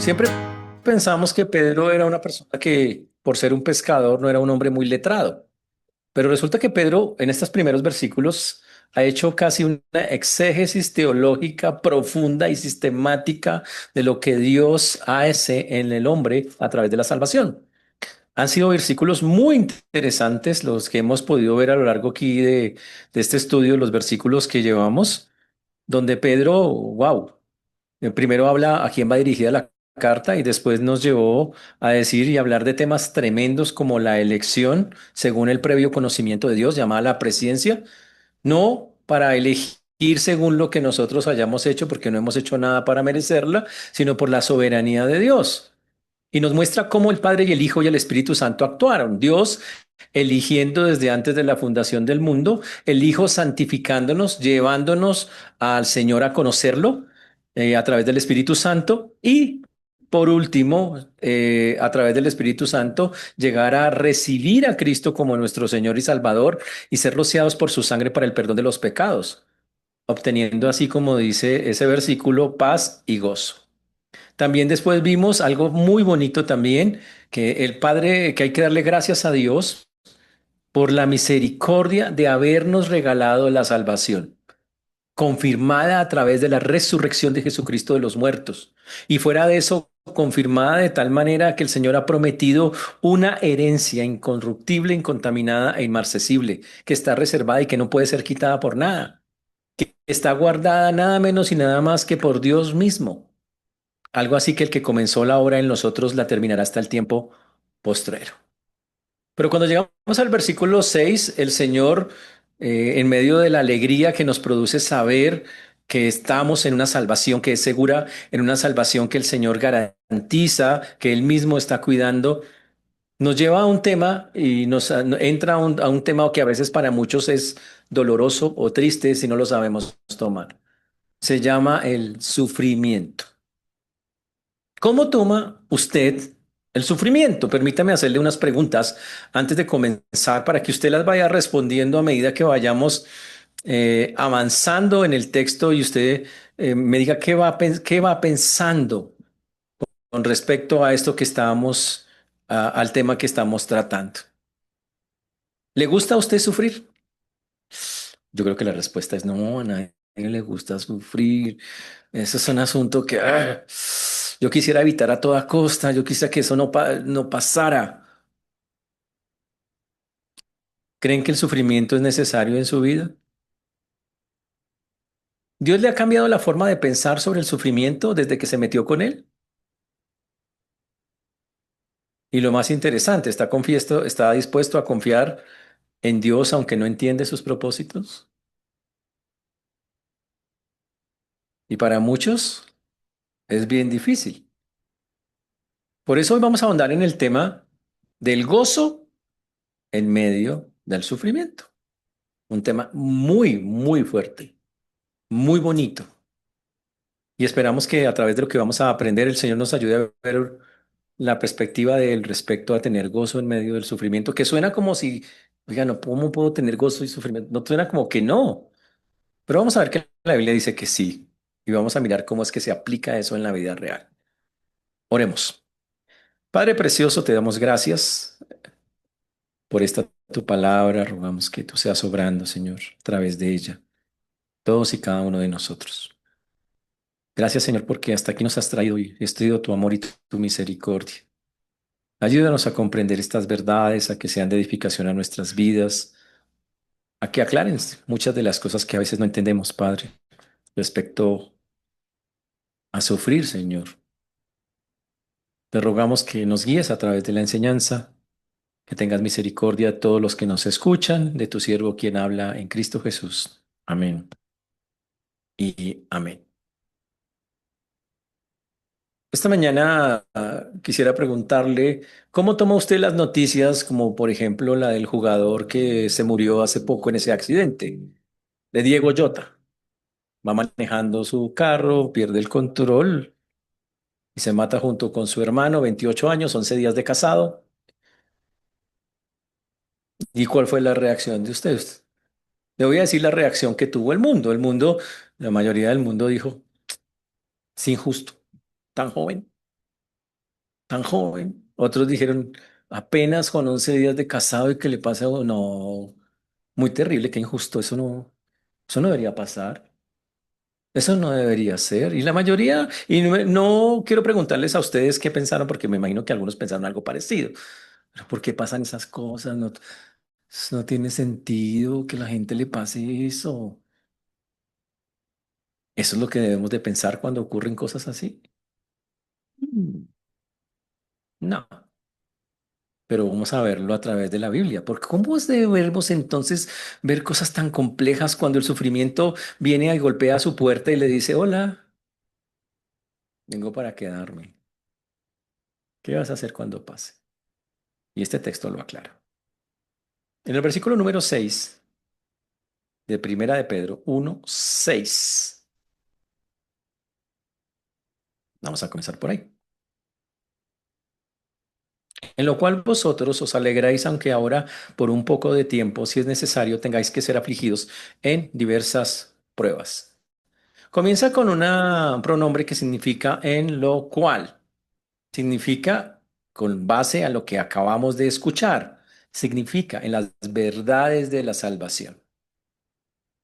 Siempre pensamos que Pedro era una persona que, por ser un pescador, no era un hombre muy letrado. Pero resulta que Pedro, en estos primeros versículos, ha hecho casi una exégesis teológica profunda y sistemática de lo que Dios hace en el hombre a través de la salvación. Han sido versículos muy interesantes los que hemos podido ver a lo largo aquí de este estudio, los versículos que llevamos, donde Pedro, wow. Primero habla a quién va dirigida la carta y después nos llevó a decir y hablar de temas tremendos como la elección según el previo conocimiento de Dios, llamada la presciencia, no para elegir según lo que nosotros hayamos hecho, porque no hemos hecho nada para merecerla, sino por la soberanía de Dios. Y nos muestra cómo el Padre y el Hijo y el Espíritu Santo actuaron. Dios eligiendo desde antes de la fundación del mundo, el Hijo santificándonos, llevándonos al Señor a conocerlo a través del Espíritu Santo y por último, a través del Espíritu Santo, llegar a recibir a Cristo como nuestro Señor y Salvador y ser rociados por su sangre para el perdón de los pecados, obteniendo así como dice ese versículo, paz y gozo. También después vimos algo muy bonito también, que el Padre, que hay que darle gracias a Dios por la misericordia de habernos regalado la salvación, confirmada a través de la resurrección de Jesucristo de los muertos. Y fuera de eso, confirmada de tal manera que el Señor ha prometido una herencia incorruptible, incontaminada e inmarcesible, que está reservada y que no puede ser quitada por nada, que está guardada nada menos y nada más que por Dios mismo. Algo así que el que comenzó la obra en nosotros la terminará hasta el tiempo postrero. Pero cuando llegamos al versículo 6, el Señor, en medio de la alegría que nos produce saber que estamos en una salvación que es segura, en una salvación que el Señor garantiza, que Él mismo está cuidando, nos lleva a un tema y entra a un tema que a veces para muchos es doloroso o triste si no lo sabemos tomar. Se llama el sufrimiento. ¿Cómo toma usted el sufrimiento? Permítame hacerle unas preguntas antes de comenzar para que usted las vaya respondiendo a medida que vayamos avanzando en el texto y usted me diga qué va pensando con respecto a esto que estábamos, al tema que estamos tratando. ¿Le gusta a usted sufrir? Yo creo que la respuesta es no, a nadie le gusta sufrir. Eso es un asunto que yo quisiera evitar a toda costa. Yo quisiera que eso no pasara. ¿Creen que el sufrimiento es necesario en su vida? ¿Dios le ha cambiado la forma de pensar sobre el sufrimiento desde que se metió con él? Y lo más interesante, está dispuesto a confiar en Dios aunque no entiende sus propósitos? Y para muchos es bien difícil. Por eso hoy vamos a ahondar en el tema del gozo en medio del sufrimiento. Un tema muy, muy fuerte, muy bonito. Y esperamos que a través de lo que vamos a aprender, el Señor nos ayude a ver la perspectiva del respecto a tener gozo en medio del sufrimiento, que suena como si, oiga, no, ¿cómo puedo tener gozo y sufrimiento? No suena como que no, pero vamos a ver que la Biblia dice que sí. Y vamos a mirar cómo es que se aplica eso en la vida real. Oremos. Padre precioso, te damos gracias por esta tu palabra. Rogamos que tú seas obrando, Señor, a través de ella, todos y cada uno de nosotros. Gracias, Señor, porque hasta aquí nos has traído y has traído tu amor y tu misericordia. Ayúdanos a comprender estas verdades, a que sean de edificación a nuestras vidas, a que aclaren muchas de las cosas que a veces no entendemos, Padre, respecto a sufrir, Señor. Te rogamos que nos guíes a través de la enseñanza, que tengas misericordia de todos los que nos escuchan, de tu siervo quien habla en Cristo Jesús. Amén y amén. Esta mañana quisiera preguntarle, ¿cómo toma usted las noticias como por ejemplo la del jugador que se murió hace poco en ese accidente de Diego Llota? Va manejando su carro, pierde el control y se mata junto con su hermano, 28 años, 11 días de casado. ¿Y cuál fue la reacción de usted? Le voy a decir la reacción que tuvo el mundo. El mundo, la mayoría del mundo dijo, es injusto, tan joven. tan joven. Otros dijeron, apenas con 11 días de casado y que le pasa, no, muy terrible, qué injusto, eso no debería pasar. Eso no debería ser. Y la mayoría, y no quiero preguntarles a ustedes qué pensaron, porque me imagino que algunos pensaron algo parecido. Pero ¿por qué pasan esas cosas? No, no tiene sentido que la gente le pase eso. Eso es lo que debemos de pensar cuando ocurren cosas así. Mm, No, pero vamos a verlo a través de la Biblia, porque ¿cómo debemos entonces ver cosas tan complejas cuando el sufrimiento viene y golpea a su puerta y le dice, hola, vengo para quedarme? ¿Qué vas a hacer cuando pase? Y este texto lo aclara. En el versículo número 6 de Primera de Pedro 1:6, vamos a comenzar por ahí. En lo cual vosotros os alegráis, aunque ahora por un poco de tiempo, si es necesario, tengáis que ser afligidos en diversas pruebas. Comienza con un pronombre que significa en lo cual. Significa con base a lo que acabamos de escuchar. Significa en las verdades de la salvación.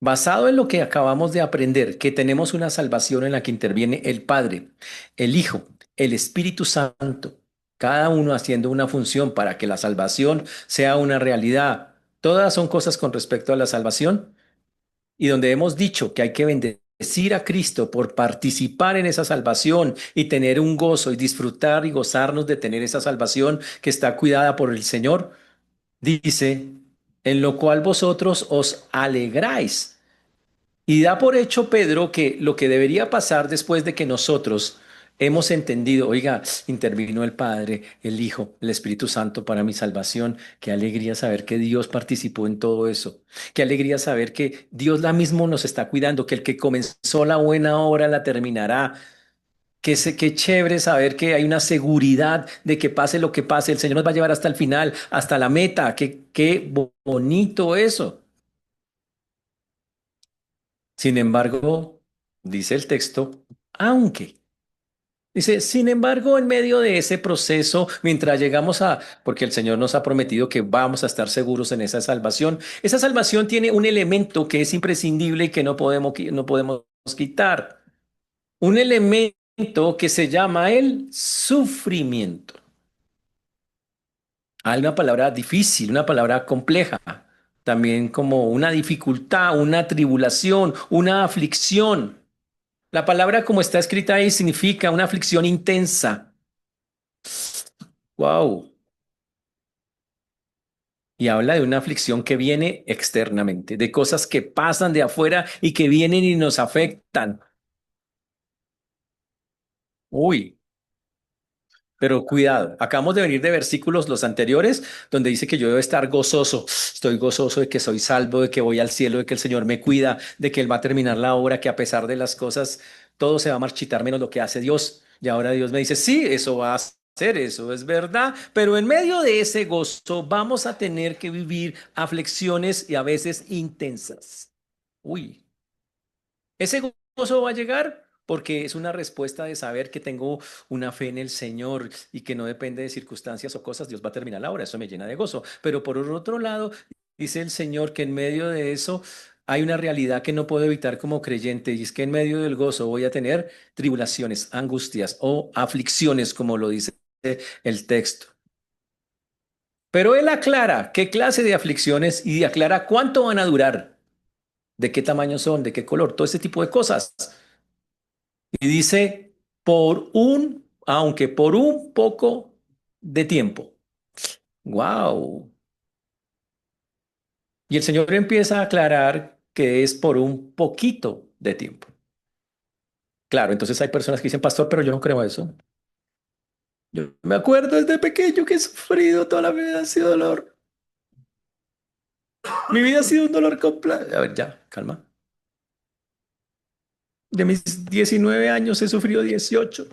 Basado en lo que acabamos de aprender, que tenemos una salvación en la que interviene el Padre, el Hijo, el Espíritu Santo, cada uno haciendo una función para que la salvación sea una realidad. Todas son cosas con respecto a la salvación y donde hemos dicho que hay que bendecir a Cristo por participar en esa salvación y tener un gozo y disfrutar y gozarnos de tener esa salvación que está cuidada por el Señor, dice, en lo cual vosotros os alegráis. Y da por hecho Pedro que lo que debería pasar después de que nosotros hemos entendido, oiga, intervino el Padre, el Hijo, el Espíritu Santo para mi salvación, qué alegría saber que Dios participó en todo eso, qué alegría saber que Dios la mismo nos está cuidando, que el que comenzó la buena obra la terminará. Qué chévere saber que hay una seguridad de que pase lo que pase, el Señor nos va a llevar hasta el final, hasta la meta. Qué bonito eso. Sin embargo, dice el texto, aunque, dice, sin embargo, en medio de ese proceso, mientras llegamos porque el Señor nos ha prometido que vamos a estar seguros en esa salvación tiene un elemento que es imprescindible y que no podemos quitar, un elemento que se llama el sufrimiento. Hay una palabra difícil, una palabra compleja, también como una dificultad, una tribulación, una aflicción. La palabra como está escrita ahí significa una aflicción intensa. Wow. Y habla de una aflicción que viene externamente, de cosas que pasan de afuera y que vienen y nos afectan. Uy, pero cuidado, acabamos de venir de versículos los anteriores donde dice que yo debo estar gozoso. Estoy gozoso de que soy salvo, de que voy al cielo, de que el Señor me cuida, de que Él va a terminar la obra, que a pesar de las cosas, todo se va a marchitar menos lo que hace Dios. Y ahora Dios me dice, sí, eso va a ser, eso es verdad, pero en medio de ese gozo vamos a tener que vivir aflicciones y a veces intensas. Uy. Ese gozo va a llegar porque es una respuesta de saber que tengo una fe en el Señor y que no depende de circunstancias o cosas, Dios va a terminar la obra, eso me llena de gozo. Pero por otro lado, dice el Señor que en medio de eso hay una realidad que no puedo evitar como creyente y es que en medio del gozo voy a tener tribulaciones, angustias o aflicciones, como lo dice el texto. Pero Él aclara qué clase de aflicciones y aclara cuánto van a durar, de qué tamaño son, de qué color, todo ese tipo de cosas. Y dice, aunque por un poco de tiempo. Wow. Y el Señor empieza a aclarar que es por un poquito de tiempo. Claro, entonces hay personas que dicen, pastor, pero yo no creo eso. Yo me acuerdo desde pequeño que he sufrido toda la vida, ha sido dolor. Mi vida ha sido un dolor completo. A ver, ya, calma. De mis 19 años he sufrido 18.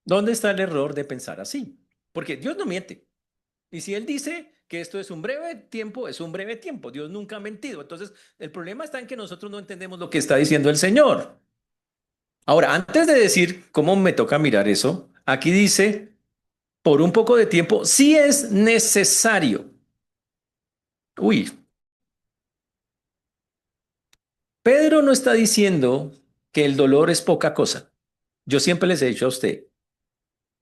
¿Dónde está el error de pensar así? Porque Dios no miente. Y si Él dice que esto es un breve tiempo, es un breve tiempo. Dios nunca ha mentido. Entonces, el problema está en que nosotros no entendemos lo que está diciendo el Señor. Ahora, antes de decir cómo me toca mirar eso, aquí dice, por un poco de tiempo, si es necesario. Uy, Pedro no está diciendo que el dolor es poca cosa. Yo siempre les he dicho a usted,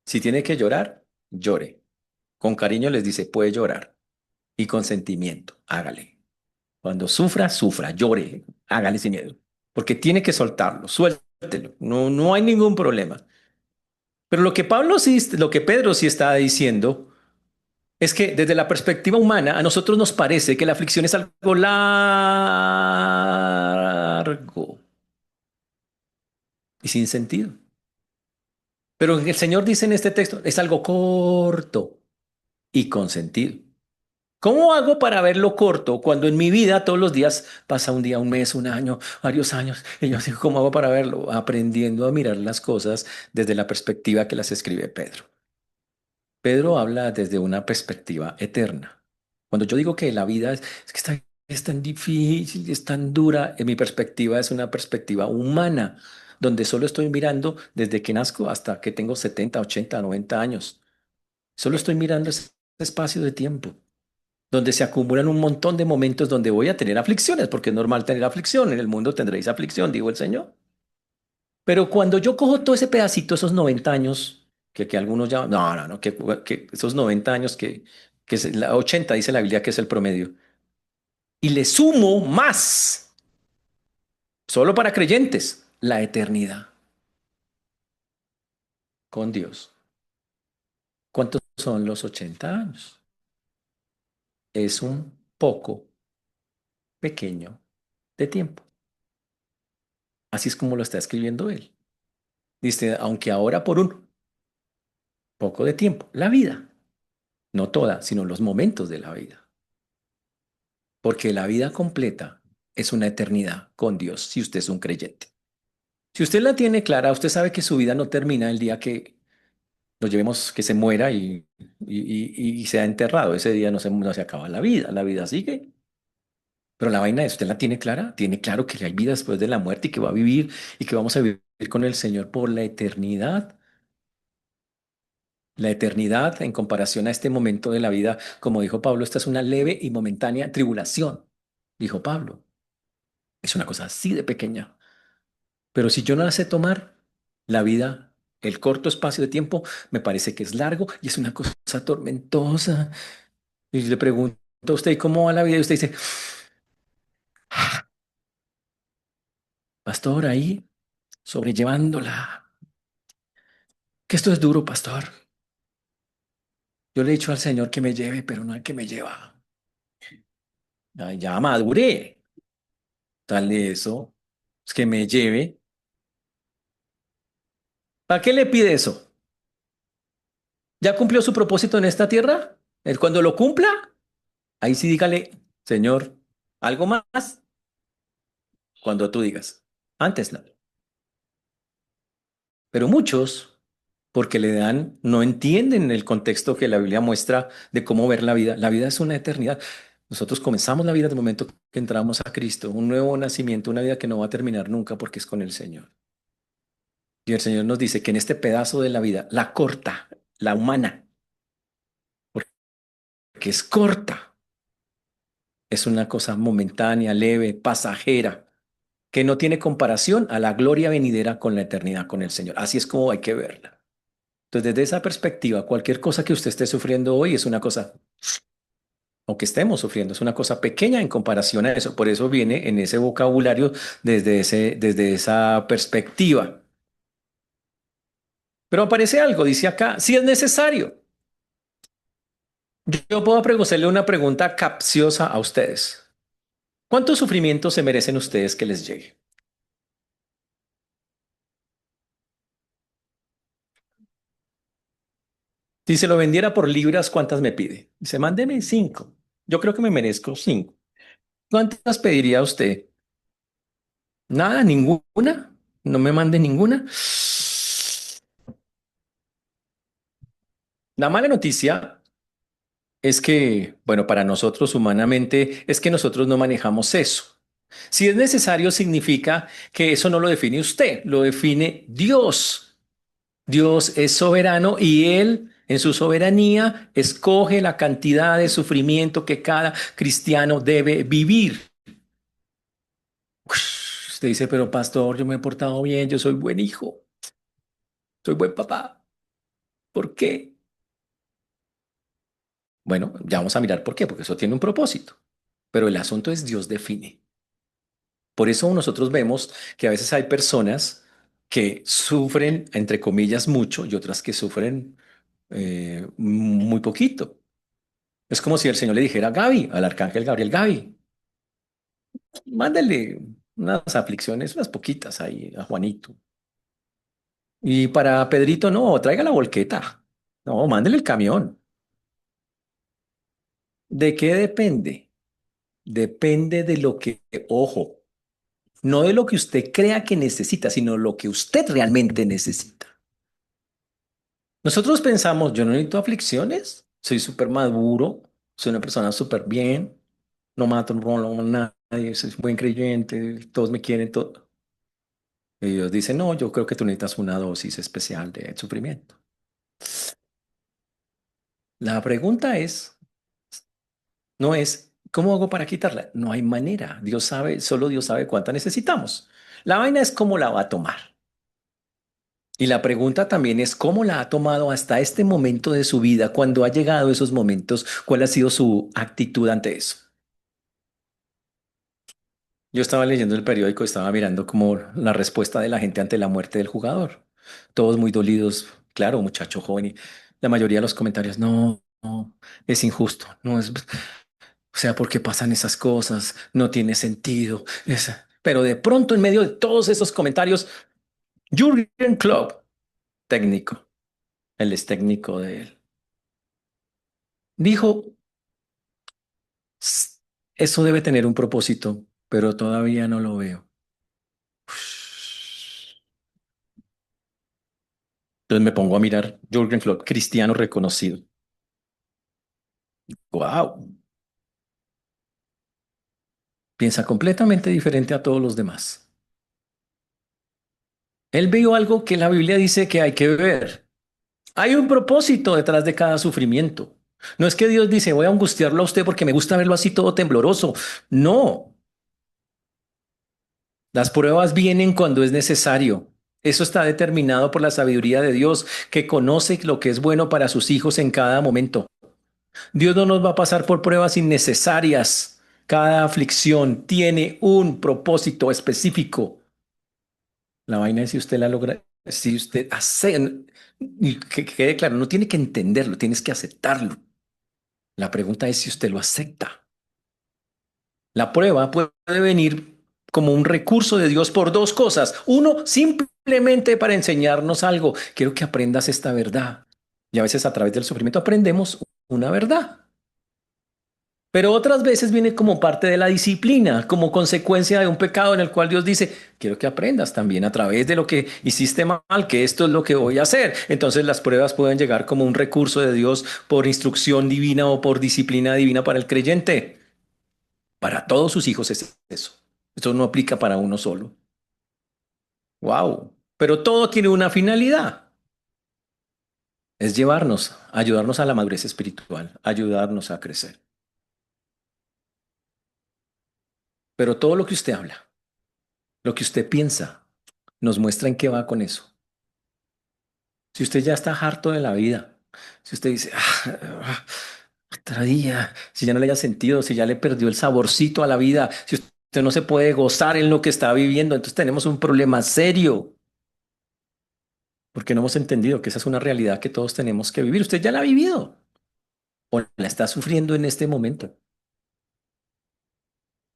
si tiene que llorar, llore. Con cariño les dice, puede llorar. Y con sentimiento, hágale. Cuando sufra, sufra, llore, hágale sin miedo. Porque tiene que soltarlo, suéltelo. No, no hay ningún problema. Pero lo que Pablo sí, lo que Pedro sí está diciendo es que desde la perspectiva humana, a nosotros nos parece que la aflicción es algo largo y sin sentido. Pero el Señor dice en este texto, es algo corto y con sentido. ¿Cómo hago para verlo corto cuando en mi vida todos los días pasa un día, un mes, un año, varios años? Y yo digo, ¿cómo hago para verlo? Aprendiendo a mirar las cosas desde la perspectiva que las escribe Pedro. Pedro habla desde una perspectiva eterna. Cuando yo digo que la vida es que es tan difícil, es tan dura, en mi perspectiva es una perspectiva humana, donde solo estoy mirando desde que nazco hasta que tengo 70, 80, 90 años. Solo estoy mirando ese espacio de tiempo, donde se acumulan un montón de momentos donde voy a tener aflicciones, porque es normal tener aflicción, en el mundo tendréis aflicción, dijo el Señor. Pero cuando yo cojo todo ese pedacito, esos 90 años, que algunos llaman, no, que esos 90 años que es la 80 dice la Biblia que es el promedio, y le sumo más, solo para creyentes, la eternidad con Dios. ¿Cuántos son los 80 años? Es un poco pequeño de tiempo. Así es como lo está escribiendo él. Dice, aunque ahora por un poco de tiempo, la vida, no toda, sino los momentos de la vida. Porque la vida completa es una eternidad con Dios si usted es un creyente. Si usted la tiene clara, usted sabe que su vida no termina el día que lo llevemos, que se muera y sea enterrado. Ese día no se acaba la vida sigue. Pero la vaina es, usted la tiene clara, tiene claro que hay vida después de la muerte y que va a vivir y que vamos a vivir con el Señor por la eternidad. La eternidad en comparación a este momento de la vida, como dijo Pablo, esta es una leve y momentánea tribulación, dijo Pablo. Es una cosa así de pequeña. Pero si yo no la sé tomar, la vida, el corto espacio de tiempo, me parece que es largo y es una cosa tormentosa. Y le pregunto a usted, ¿y cómo va la vida? Y usted dice, pastor, ahí, sobrellevándola. Que esto es duro, pastor. Yo le he dicho al Señor que me lleve, pero no al que me lleva. Ay, ya maduré. Tal de eso. Es que me lleve. ¿Para qué le pide eso? ¿Ya cumplió su propósito en esta tierra? Cuando lo cumpla, ahí sí dígale, Señor, ¿algo más? Cuando tú digas. Antes no. Pero muchos, porque le dan, no entienden el contexto que la Biblia muestra de cómo ver la vida. La vida es una eternidad. Nosotros comenzamos la vida del momento que entramos a Cristo, un nuevo nacimiento, una vida que no va a terminar nunca porque es con el Señor. Y el Señor nos dice que en este pedazo de la vida, la corta, la humana, porque es corta, es una cosa momentánea, leve, pasajera, que no tiene comparación a la gloria venidera con la eternidad con el Señor. Así es como hay que verla. Entonces, desde esa perspectiva, cualquier cosa que usted esté sufriendo hoy es una cosa, o que estemos sufriendo, es una cosa pequeña en comparación a eso. Por eso viene en ese vocabulario desde esa perspectiva. Pero aparece algo, dice acá, si es necesario. Yo puedo hacerle una pregunta capciosa a ustedes. ¿Cuántos sufrimientos se merecen ustedes que les llegue? Si se lo vendiera por libras, ¿cuántas me pide? Dice, mándeme 5. Yo creo que me merezco 5. ¿Cuántas pediría usted? Nada, ninguna. No me mande ninguna. La mala noticia es que, bueno, para nosotros humanamente, es que nosotros no manejamos eso. Si es necesario, significa que eso no lo define usted, lo define Dios. Dios es soberano y Él, en su soberanía, escoge la cantidad de sufrimiento que cada cristiano debe vivir. Usted dice, pero pastor, yo me he portado bien, yo soy buen hijo, soy buen papá. ¿Por qué? Bueno, ya vamos a mirar por qué, porque eso tiene un propósito. Pero el asunto es Dios define. Por eso nosotros vemos que a veces hay personas que sufren, entre comillas, mucho y otras que sufren muy poquito. Es como si el Señor le dijera a Gaby, al arcángel Gabriel, Gaby, mándale unas aflicciones, unas poquitas ahí a Juanito. Y para Pedrito, no, traiga la volqueta. No, mándele el camión. ¿De qué depende? Depende de lo que, ojo, no de lo que usted crea que necesita, sino lo que usted realmente necesita. Nosotros pensamos, yo no necesito aflicciones, soy súper maduro, soy una persona súper bien, no mato, no robo a nadie, soy buen creyente, todos me quieren, todo. Y Dios dice, no, yo creo que tú necesitas una dosis especial de sufrimiento. La pregunta es, no es, ¿cómo hago para quitarla? No hay manera. Dios sabe, solo Dios sabe cuánta necesitamos. La vaina es cómo la va a tomar. Y la pregunta también es cómo la ha tomado hasta este momento de su vida, cuando ha llegado esos momentos, cuál ha sido su actitud ante eso. Yo estaba leyendo el periódico, estaba mirando como la respuesta de la gente ante la muerte del jugador. Todos muy dolidos, claro, muchacho joven, y la mayoría de los comentarios, no, no, es injusto, no es, o sea, ¿por qué pasan esas cosas? No tiene sentido. Pero de pronto, en medio de todos esos comentarios, Jürgen Klopp, técnico, él es técnico de él, dijo, Eso debe tener un propósito, pero todavía no lo veo." Entonces me pongo a mirar Jürgen Klopp, cristiano reconocido. Wow, piensa completamente diferente a todos los demás. Él vio algo que la Biblia dice que hay que ver. Hay un propósito detrás de cada sufrimiento. No es que Dios dice, voy a angustiarlo a usted porque me gusta verlo así todo tembloroso. No, las pruebas vienen cuando es necesario. Eso está determinado por la sabiduría de Dios, que conoce lo que es bueno para sus hijos en cada momento. Dios no nos va a pasar por pruebas innecesarias. Cada aflicción tiene un propósito específico. La vaina es si usted la logra, si usted hace, y que quede claro, no tiene que entenderlo, tienes que aceptarlo. La pregunta es si usted lo acepta. La prueba puede venir como un recurso de Dios por dos cosas. Uno, simplemente para enseñarnos algo. Quiero que aprendas esta verdad. Y a veces a través del sufrimiento aprendemos una verdad. Pero otras veces viene como parte de la disciplina, como consecuencia de un pecado en el cual Dios dice, quiero que aprendas también a través de lo que hiciste mal, que esto es lo que voy a hacer. Entonces las pruebas pueden llegar como un recurso de Dios por instrucción divina o por disciplina divina para el creyente. Para todos sus hijos es eso. Eso no aplica para uno solo. Wow. Pero todo tiene una finalidad. Es llevarnos, ayudarnos a la madurez espiritual, ayudarnos a crecer. Pero todo lo que usted habla, lo que usted piensa, nos muestra en qué va con eso. Si usted ya está harto de la vida, si usted dice, otro día, si ya no le haya sentido, si ya le perdió el saborcito a la vida, si usted no se puede gozar en lo que está viviendo, entonces tenemos un problema serio, porque no hemos entendido que esa es una realidad que todos tenemos que vivir. Usted ya la ha vivido o la está sufriendo en este momento.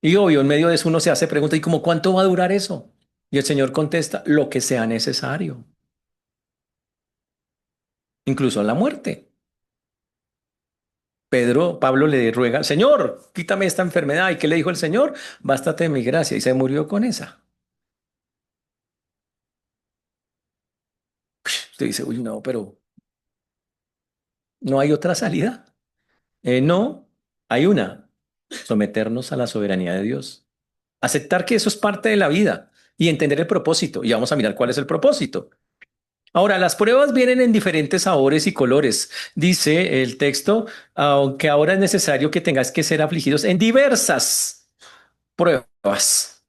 Y obvio, en medio de eso uno se hace pregunta, ¿y cómo cuánto va a durar eso? Y el Señor contesta, lo que sea necesario, incluso a la muerte. Pablo le ruega, Señor, quítame esta enfermedad. ¿Y qué le dijo el Señor? Bástate de mi gracia. Y se murió con esa. Usted dice, uy, no, pero no hay otra salida. No, hay una, someternos a la soberanía de Dios. Aceptar que eso es parte de la vida y entender el propósito. Y vamos a mirar cuál es el propósito. Ahora, las pruebas vienen en diferentes sabores y colores. Dice el texto, aunque ahora es necesario que tengáis que ser afligidos en diversas pruebas.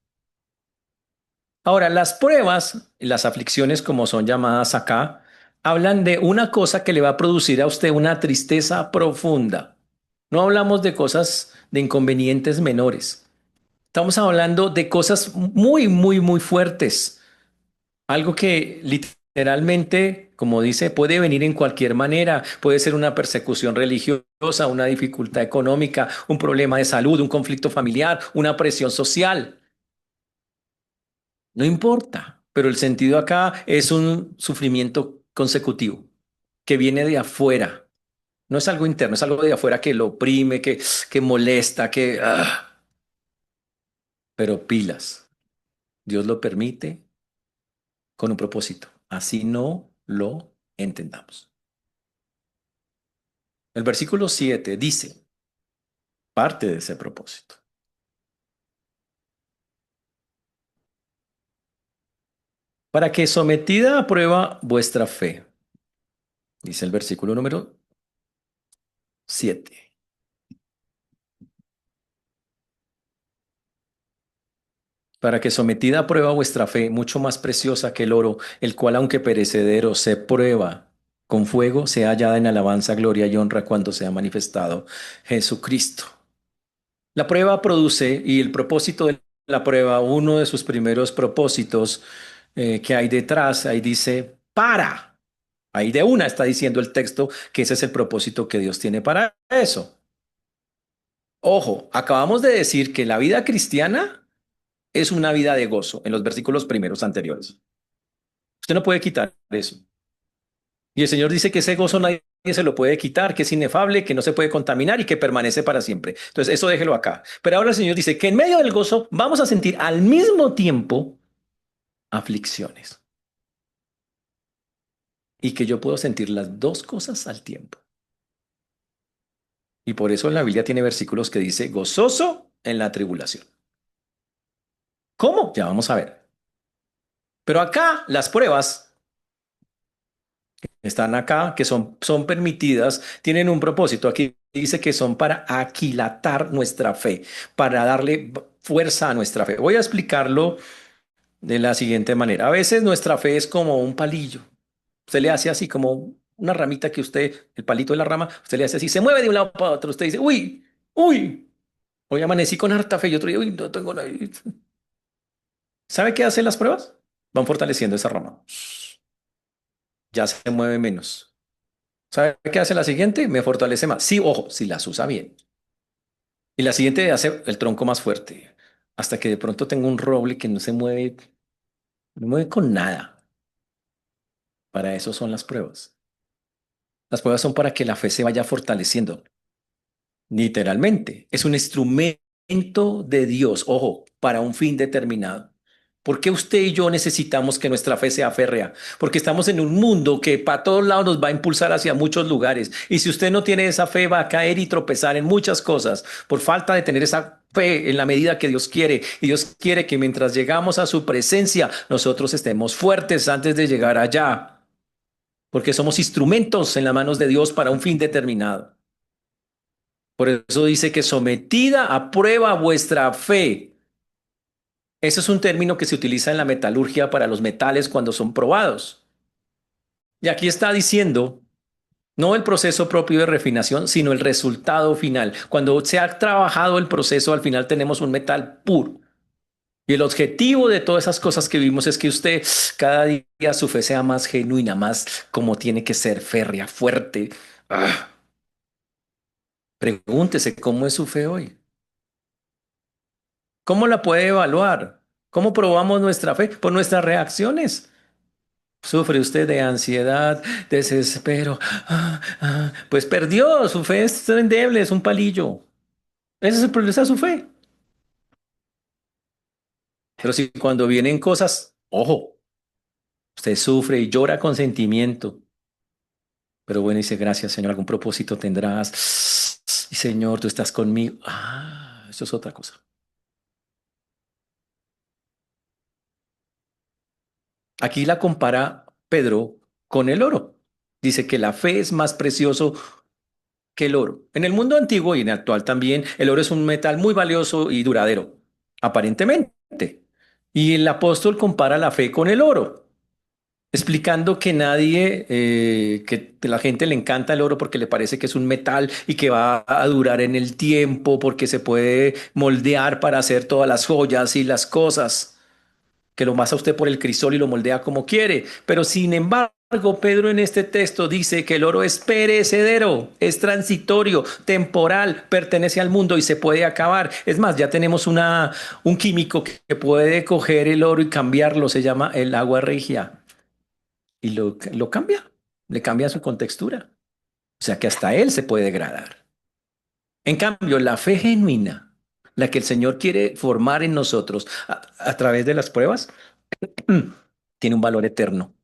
Ahora, las pruebas, las aflicciones como son llamadas acá, hablan de una cosa que le va a producir a usted una tristeza profunda. No hablamos de cosas, de inconvenientes menores. Estamos hablando de cosas muy, muy, muy fuertes. Algo que literalmente, como dice, puede venir en cualquier manera. Puede ser una persecución religiosa, una dificultad económica, un problema de salud, un conflicto familiar, una presión social. No importa, pero el sentido acá es un sufrimiento consecutivo que viene de afuera. No es algo interno, es algo de afuera que lo oprime, que molesta, Pero pilas, Dios lo permite con un propósito. Así no lo entendamos. El versículo 7 dice, parte de ese propósito, para que sometida a prueba vuestra fe, dice el versículo número 7. Para que sometida a prueba vuestra fe, mucho más preciosa que el oro, el cual aunque perecedero se prueba con fuego, sea hallada en alabanza, gloria y honra cuando sea manifestado Jesucristo. La prueba produce, y el propósito de la prueba, uno de sus primeros propósitos que hay detrás, ahí dice, para. Ahí de una está diciendo el texto que ese es el propósito que Dios tiene para eso. Ojo, acabamos de decir que la vida cristiana es una vida de gozo en los versículos primeros anteriores. Usted no puede quitar eso. Y el Señor dice que ese gozo nadie se lo puede quitar, que es inefable, que no se puede contaminar y que permanece para siempre. Entonces, eso déjelo acá. Pero ahora el Señor dice que en medio del gozo vamos a sentir al mismo tiempo aflicciones y que yo puedo sentir las dos cosas al tiempo. Y por eso la Biblia tiene versículos que dice gozoso en la tribulación. ¿Cómo? Ya vamos a ver. Pero acá las pruebas están acá, que son permitidas, tienen un propósito. Aquí dice que son para aquilatar nuestra fe, para darle fuerza a nuestra fe. Voy a explicarlo de la siguiente manera. A veces nuestra fe es como un palillo. Usted le hace así como una ramita que usted, el palito de la rama, usted le hace así, se mueve de un lado para otro. Usted dice, uy, uy, hoy amanecí con harta fe y otro día, uy, no tengo nada. ¿Sabe qué hacen las pruebas? Van fortaleciendo esa rama. Ya se mueve menos. ¿Sabe qué hace la siguiente? Me fortalece más. Sí, ojo, si las usa bien. Y la siguiente hace el tronco más fuerte. Hasta que de pronto tengo un roble que no se mueve, no mueve con nada. Para eso son las pruebas. Las pruebas son para que la fe se vaya fortaleciendo. Literalmente. Es un instrumento de Dios, ojo, para un fin determinado. ¿Por qué usted y yo necesitamos que nuestra fe sea férrea? Porque estamos en un mundo que para todos lados nos va a impulsar hacia muchos lugares. Y si usted no tiene esa fe, va a caer y tropezar en muchas cosas por falta de tener esa fe en la medida que Dios quiere. Y Dios quiere que mientras llegamos a su presencia, nosotros estemos fuertes antes de llegar allá. Porque somos instrumentos en las manos de Dios para un fin determinado. Por eso dice que sometida a prueba vuestra fe. Ese es un término que se utiliza en la metalurgia para los metales cuando son probados. Y aquí está diciendo, no el proceso propio de refinación, sino el resultado final. Cuando se ha trabajado el proceso, al final tenemos un metal puro. Y el objetivo de todas esas cosas que vimos es que usted cada día su fe sea más genuina, más como tiene que ser, férrea, fuerte. Ah, pregúntese cómo es su fe hoy. ¿Cómo la puede evaluar? ¿Cómo probamos nuestra fe? Por nuestras reacciones. ¿Sufre usted de ansiedad, desespero? Pues perdió, su fe es endeble, es un palillo. Ese es el problema, esa es su fe. Pero si cuando vienen cosas, ojo, usted sufre y llora con sentimiento, pero bueno, dice, gracias, Señor, algún propósito tendrás. Y Señor, tú estás conmigo. Eso es otra cosa. Aquí la compara Pedro con el oro. Dice que la fe es más precioso que el oro. En el mundo antiguo y en el actual también, el oro es un metal muy valioso y duradero, aparentemente. Y el apóstol compara la fe con el oro, explicando que nadie, que la gente le encanta el oro porque le parece que es un metal y que va a durar en el tiempo, porque se puede moldear para hacer todas las joyas y las cosas que lo masa usted por el crisol y lo moldea como quiere. Pero sin embargo, Pedro en este texto dice que el oro es perecedero, es transitorio, temporal, pertenece al mundo y se puede acabar. Es más, ya tenemos un químico que puede coger el oro y cambiarlo, se llama el agua regia, y lo cambia, le cambia su contextura. O sea que hasta él se puede degradar. En cambio, la fe genuina, la que el Señor quiere formar en nosotros a través de las pruebas, tiene un valor eterno,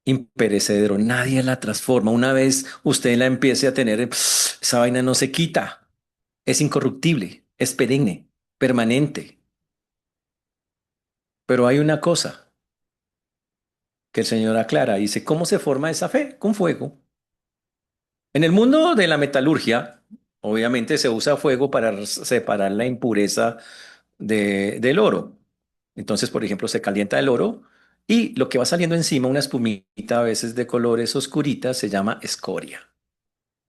imperecedero. Nadie la transforma. Una vez usted la empiece a tener, esa vaina no se quita. Es incorruptible, es perenne, permanente. Pero hay una cosa que el Señor aclara. Dice, ¿cómo se forma esa fe? Con fuego. En el mundo de la metalurgia, obviamente se usa fuego para separar la impureza del oro. Entonces, por ejemplo, se calienta el oro y lo que va saliendo encima, una espumita a veces de colores oscuritas, se llama escoria.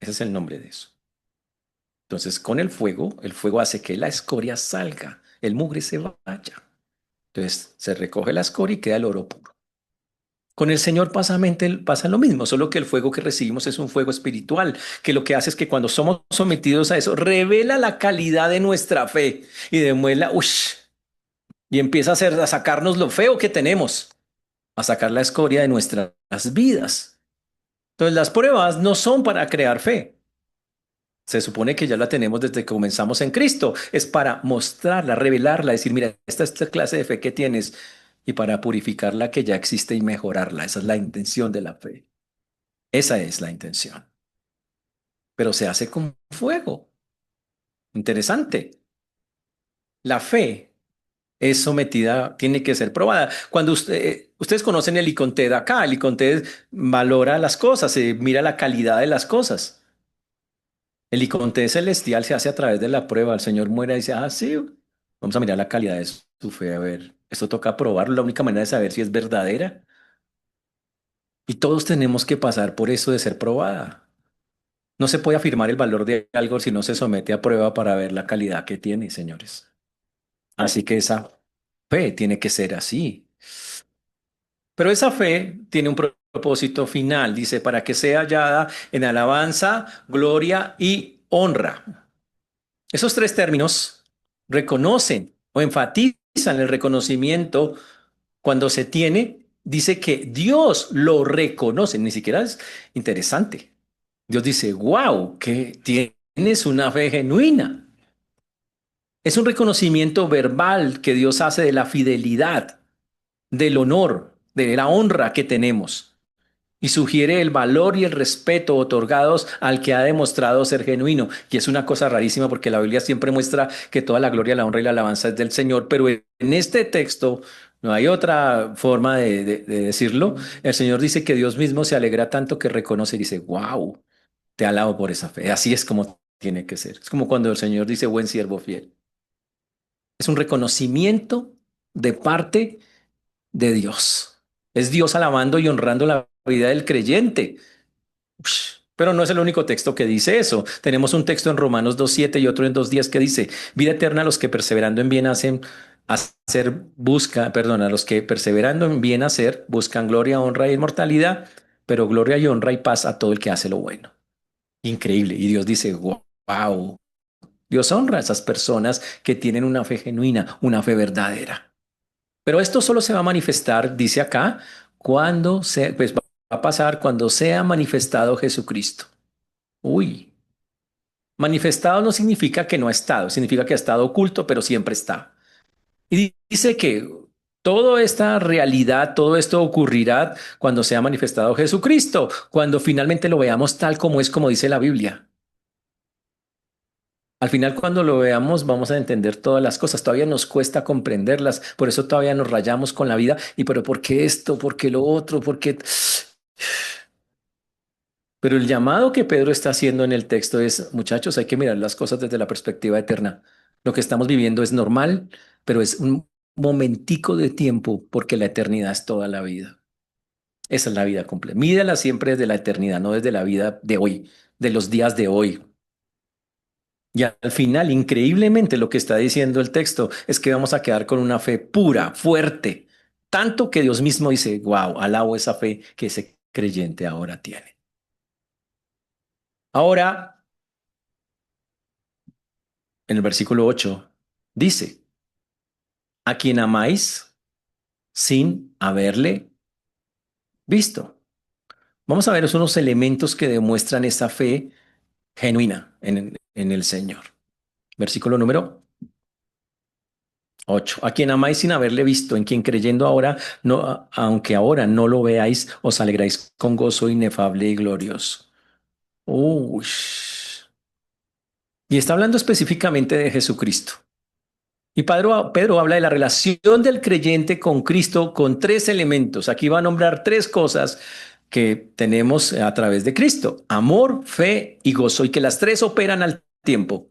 Ese es el nombre de eso. Entonces, con el fuego hace que la escoria salga, el mugre se vaya. Entonces, se recoge la escoria y queda el oro puro. Con el Señor pasa lo mismo, solo que el fuego que recibimos es un fuego espiritual, que lo que hace es que cuando somos sometidos a eso, revela la calidad de nuestra fe y demuestra, uff, y empieza a sacarnos lo feo que tenemos, a sacar la escoria de nuestras vidas. Entonces, las pruebas no son para crear fe. Se supone que ya la tenemos desde que comenzamos en Cristo. Es para mostrarla, revelarla, decir, mira, esta clase de fe que tienes y para purificar la que ya existe y mejorarla. Esa es la intención de la fe. Esa es la intención. Pero se hace con fuego. Interesante. La fe es sometida, tiene que ser probada. Cuando ustedes conocen el ICONTED acá, el ICONTED valora las cosas, mira la calidad de las cosas. El ICONTED celestial se hace a través de la prueba. El Señor muere y dice, ah, sí, vamos a mirar la calidad de su fe. A ver, esto toca probarlo. La única manera de saber si es verdadera. Y todos tenemos que pasar por eso de ser probada. No se puede afirmar el valor de algo si no se somete a prueba para ver la calidad que tiene, señores. Así que esa fe tiene que ser así. Pero esa fe tiene un propósito final. Dice, para que sea hallada en alabanza, gloria y honra. Esos tres términos reconocen o enfatizan el reconocimiento cuando se tiene, dice que Dios lo reconoce, ni siquiera es interesante. Dios dice, wow, que tienes una fe genuina. Es un reconocimiento verbal que Dios hace de la fidelidad, del honor, de la honra que tenemos. Y sugiere el valor y el respeto otorgados al que ha demostrado ser genuino. Y es una cosa rarísima porque la Biblia siempre muestra que toda la gloria, la honra y la alabanza es del Señor, pero en este texto no hay otra forma de decirlo. El Señor dice que Dios mismo se alegra tanto que reconoce y dice, wow, te alabo por esa fe. Así es como tiene que ser. Es como cuando el Señor dice, buen siervo fiel. Es un reconocimiento de parte de Dios. Es Dios alabando y honrando la vida del creyente. Pero no es el único texto que dice eso. Tenemos un texto en Romanos 2:7 y otro en 2:10 que dice, vida eterna a los que perseverando en bien a los que perseverando en bien hacer, buscan gloria, honra e inmortalidad, pero gloria y honra y paz a todo el que hace lo bueno. Increíble. Y Dios dice, wow, Dios honra a esas personas que tienen una fe genuina, una fe verdadera. Pero esto solo se va a manifestar, dice acá, pues va a pasar cuando sea manifestado Jesucristo. Uy, manifestado no significa que no ha estado, significa que ha estado oculto, pero siempre está. Y dice que toda esta realidad, todo esto ocurrirá cuando sea manifestado Jesucristo, cuando finalmente lo veamos tal como es, como dice la Biblia. Al final, cuando lo veamos, vamos a entender todas las cosas. Todavía nos cuesta comprenderlas, por eso todavía nos rayamos con la vida. Y pero ¿por qué esto? ¿Por qué lo otro? ¿Por qué? Pero el llamado que Pedro está haciendo en el texto es, muchachos, hay que mirar las cosas desde la perspectiva eterna. Lo que estamos viviendo es normal, pero es un momentico de tiempo porque la eternidad es toda la vida. Esa es la vida completa. Mídela siempre desde la eternidad, no desde la vida de hoy, de los días de hoy. Y al final, increíblemente, lo que está diciendo el texto es que vamos a quedar con una fe pura, fuerte, tanto que Dios mismo dice, wow, alabo esa fe que ese creyente ahora tiene. Ahora, en el versículo 8, dice, a quien amáis sin haberle visto. Vamos a ver unos elementos que demuestran esa fe genuina en el Señor. Versículo número 8. A quien amáis sin haberle visto, en quien creyendo ahora, no, aunque ahora no lo veáis, os alegráis con gozo inefable y glorioso. Uy. Y está hablando específicamente de Jesucristo. Y Pedro habla de la relación del creyente con Cristo con tres elementos. Aquí va a nombrar tres cosas que tenemos a través de Cristo. Amor, fe y gozo. Y que las tres operan al tiempo.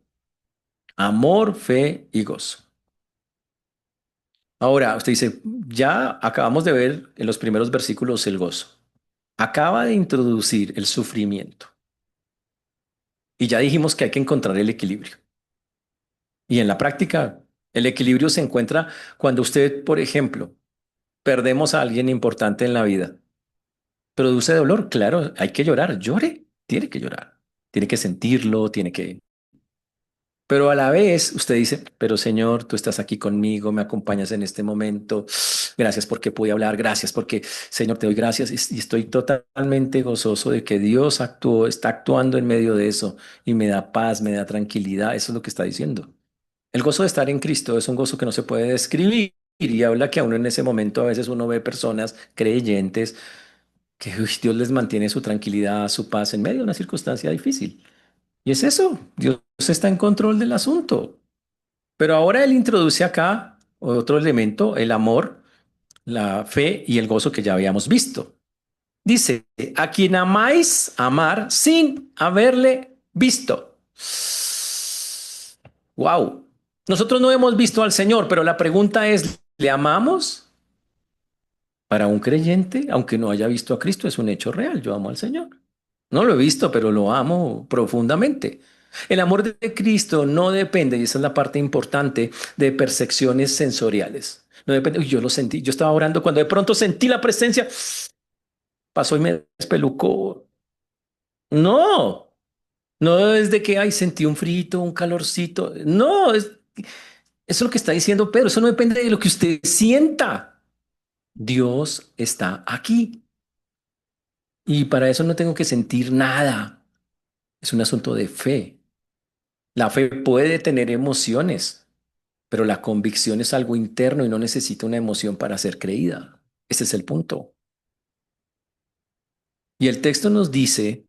Amor, fe y gozo. Ahora, usted dice, ya acabamos de ver en los primeros versículos el gozo. Acaba de introducir el sufrimiento. Y ya dijimos que hay que encontrar el equilibrio. Y en la práctica, el equilibrio se encuentra cuando usted, por ejemplo, perdemos a alguien importante en la vida. Produce dolor, claro, hay que llorar, llore, tiene que llorar, tiene que sentirlo, tiene que... Pero a la vez usted dice, pero Señor, tú estás aquí conmigo, me acompañas en este momento, gracias porque pude hablar, gracias porque, Señor, te doy gracias y estoy totalmente gozoso de que Dios actuó, está actuando en medio de eso y me da paz, me da tranquilidad, eso es lo que está diciendo. El gozo de estar en Cristo es un gozo que no se puede describir y habla que aún en ese momento a veces uno ve personas creyentes que Dios les mantiene su tranquilidad, su paz en medio de una circunstancia difícil. Y es eso, Dios está en control del asunto. Pero ahora Él introduce acá otro elemento, el amor, la fe y el gozo que ya habíamos visto. Dice, a quien amáis, amar sin haberle visto. Wow. Nosotros no hemos visto al Señor, pero la pregunta es, ¿le amamos? Para un creyente, aunque no haya visto a Cristo, es un hecho real. Yo amo al Señor. No lo he visto, pero lo amo profundamente. El amor de Cristo no depende, y esa es la parte importante, de percepciones sensoriales. No depende, uy, yo lo sentí, yo estaba orando cuando de pronto sentí la presencia, pasó y me despelucó. No, no es de que, ay, sentí un frito, un calorcito. No, eso es lo que está diciendo Pedro. Eso no depende de lo que usted sienta. Dios está aquí. Y para eso no tengo que sentir nada. Es un asunto de fe. La fe puede tener emociones, pero la convicción es algo interno y no necesita una emoción para ser creída. Ese es el punto. Y el texto nos dice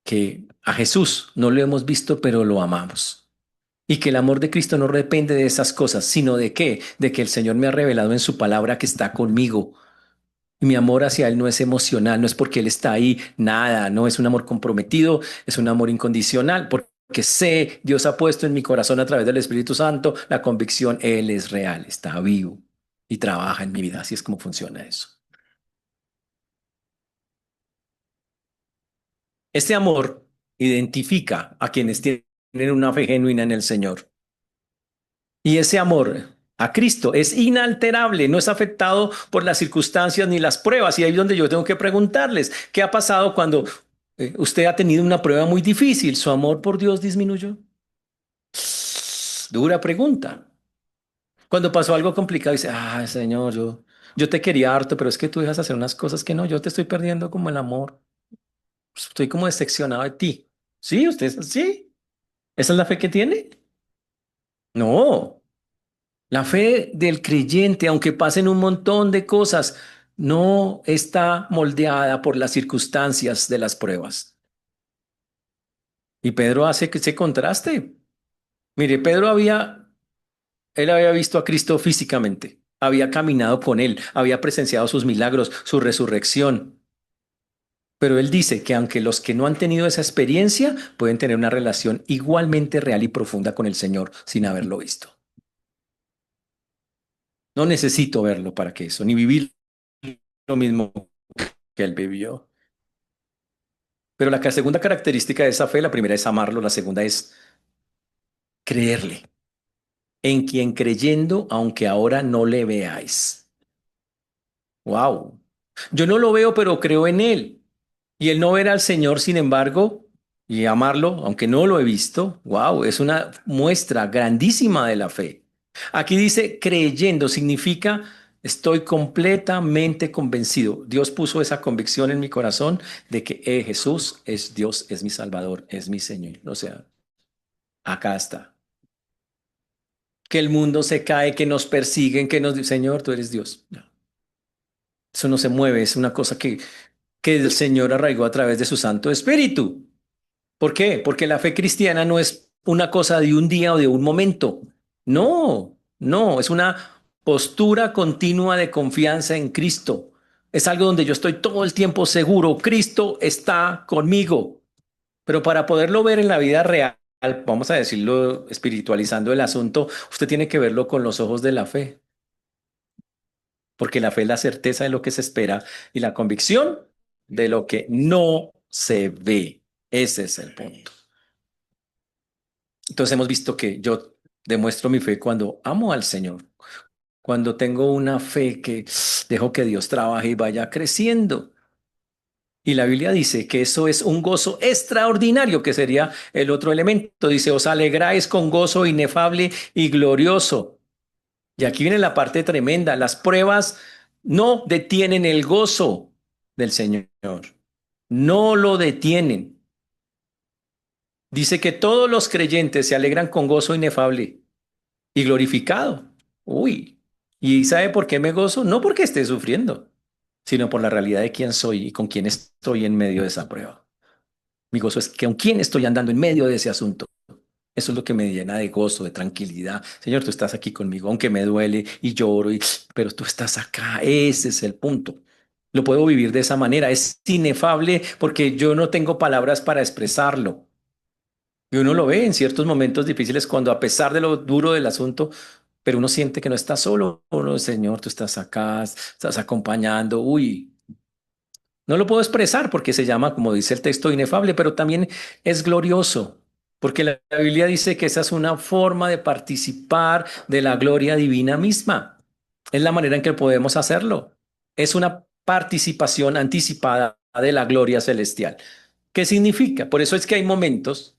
que a Jesús no lo hemos visto, pero lo amamos. Y que el amor de Cristo no depende de esas cosas, sino de qué? De que el Señor me ha revelado en su palabra que está conmigo. Y mi amor hacia Él no es emocional, no es porque Él está ahí, nada, no es un amor comprometido, es un amor incondicional, porque sé, Dios ha puesto en mi corazón a través del Espíritu Santo la convicción, Él es real, está vivo y trabaja en mi vida. Así es como funciona eso. Este amor identifica a quienes tienen una fe genuina en el Señor. Y ese amor a Cristo es inalterable, no es afectado por las circunstancias ni las pruebas. Y ahí es donde yo tengo que preguntarles, ¿qué ha pasado cuando usted ha tenido una prueba muy difícil? ¿Su amor por Dios disminuyó? Dura pregunta. Cuando pasó algo complicado, dice, ah, Señor, yo te quería harto, pero es que tú dejas hacer unas cosas que no, yo te estoy perdiendo como el amor. Estoy como decepcionado de ti. ¿Sí? ¿Usted es así? ¿Esa es la fe que tiene? No. La fe del creyente, aunque pasen un montón de cosas, no está moldeada por las circunstancias de las pruebas. Y Pedro hace que ese contraste. Mire, él había visto a Cristo físicamente, había caminado con él, había presenciado sus milagros, su resurrección. Pero él dice que aunque los que no han tenido esa experiencia pueden tener una relación igualmente real y profunda con el Señor sin haberlo visto. No necesito verlo para que eso, ni vivir lo mismo que él vivió. Pero la segunda característica de esa fe, la primera es amarlo, la segunda es creerle, en quien creyendo, aunque ahora no le veáis. Wow. Yo no lo veo, pero creo en él. Y el no ver al Señor, sin embargo, y amarlo, aunque no lo he visto, wow, es una muestra grandísima de la fe. Aquí dice creyendo, significa estoy completamente convencido. Dios puso esa convicción en mi corazón de que Jesús es Dios, es mi Salvador, es mi Señor. O sea, acá está. Que el mundo se cae, que nos persiguen, que nos... Señor, tú eres Dios. No, eso no se mueve, es una cosa que el Señor arraigó a través de su Santo Espíritu. ¿Por qué? Porque la fe cristiana no es una cosa de un día o de un momento. No, no, es una postura continua de confianza en Cristo. Es algo donde yo estoy todo el tiempo seguro, Cristo está conmigo. Pero para poderlo ver en la vida real, vamos a decirlo espiritualizando el asunto, usted tiene que verlo con los ojos de la fe, porque la fe es la certeza de lo que se espera y la convicción de lo que no se ve. Ese es el punto. Entonces hemos visto que yo demuestro mi fe cuando amo al Señor, cuando tengo una fe que dejo que Dios trabaje y vaya creciendo. Y la Biblia dice que eso es un gozo extraordinario, que sería el otro elemento. Dice, os alegráis con gozo inefable y glorioso. Y aquí viene la parte tremenda. Las pruebas no detienen el gozo del Señor. No lo detienen. Dice que todos los creyentes se alegran con gozo inefable y glorificado. Uy, ¿y sabe por qué me gozo? No porque esté sufriendo, sino por la realidad de quién soy y con quién estoy en medio de esa prueba. Mi gozo es que con quién estoy andando en medio de ese asunto. Eso es lo que me llena de gozo, de tranquilidad. Señor, tú estás aquí conmigo, aunque me duele y lloro, pero tú estás acá. Ese es el punto. Lo puedo vivir de esa manera. Es inefable porque yo no tengo palabras para expresarlo. Y uno lo ve en ciertos momentos difíciles cuando a pesar de lo duro del asunto, pero uno siente que no está solo. Uno, Señor, tú estás acá, estás acompañando. Uy, no lo puedo expresar porque se llama, como dice el texto, inefable, pero también es glorioso, porque la Biblia dice que esa es una forma de participar de la gloria divina misma. Es la manera en que podemos hacerlo. Es una participación anticipada de la gloria celestial. ¿Qué significa? Por eso es que hay momentos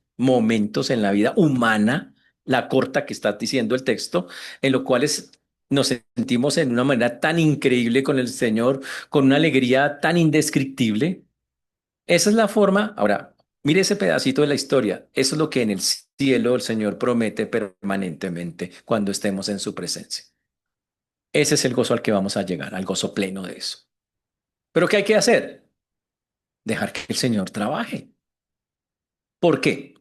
en la vida humana, la corta que está diciendo el texto, en los cuales nos sentimos en una manera tan increíble con el Señor, con una alegría tan indescriptible. Esa es la forma. Ahora, mire ese pedacito de la historia. Eso es lo que en el cielo el Señor promete permanentemente cuando estemos en su presencia. Ese es el gozo al que vamos a llegar, al gozo pleno de eso. Pero ¿qué hay que hacer? Dejar que el Señor trabaje. ¿Por qué?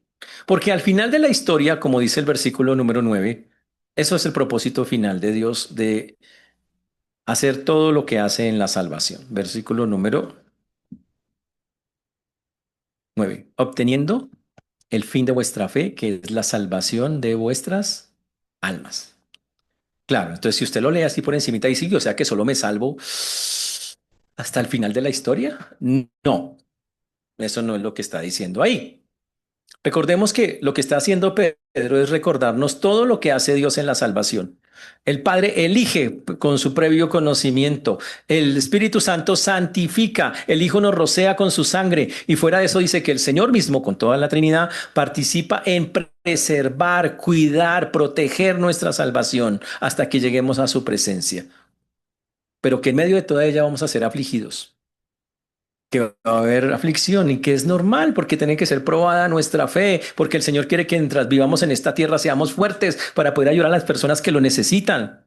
Porque al final de la historia, como dice el versículo número 9, eso es el propósito final de Dios de hacer todo lo que hace en la salvación. Versículo número 9, obteniendo el fin de vuestra fe, que es la salvación de vuestras almas. Claro, entonces si usted lo lee así por encimita y sigue, o sea que solo me salvo hasta el final de la historia. No, eso no es lo que está diciendo ahí. Recordemos que lo que está haciendo Pedro es recordarnos todo lo que hace Dios en la salvación. El Padre elige con su previo conocimiento. El Espíritu Santo santifica. El Hijo nos rocea con su sangre. Y fuera de eso dice que el Señor mismo, con toda la Trinidad, participa en preservar, cuidar, proteger nuestra salvación hasta que lleguemos a su presencia. Pero que en medio de toda ella vamos a ser afligidos, que va a haber aflicción y que es normal porque tiene que ser probada nuestra fe, porque el Señor quiere que mientras vivamos en esta tierra seamos fuertes para poder ayudar a las personas que lo necesitan,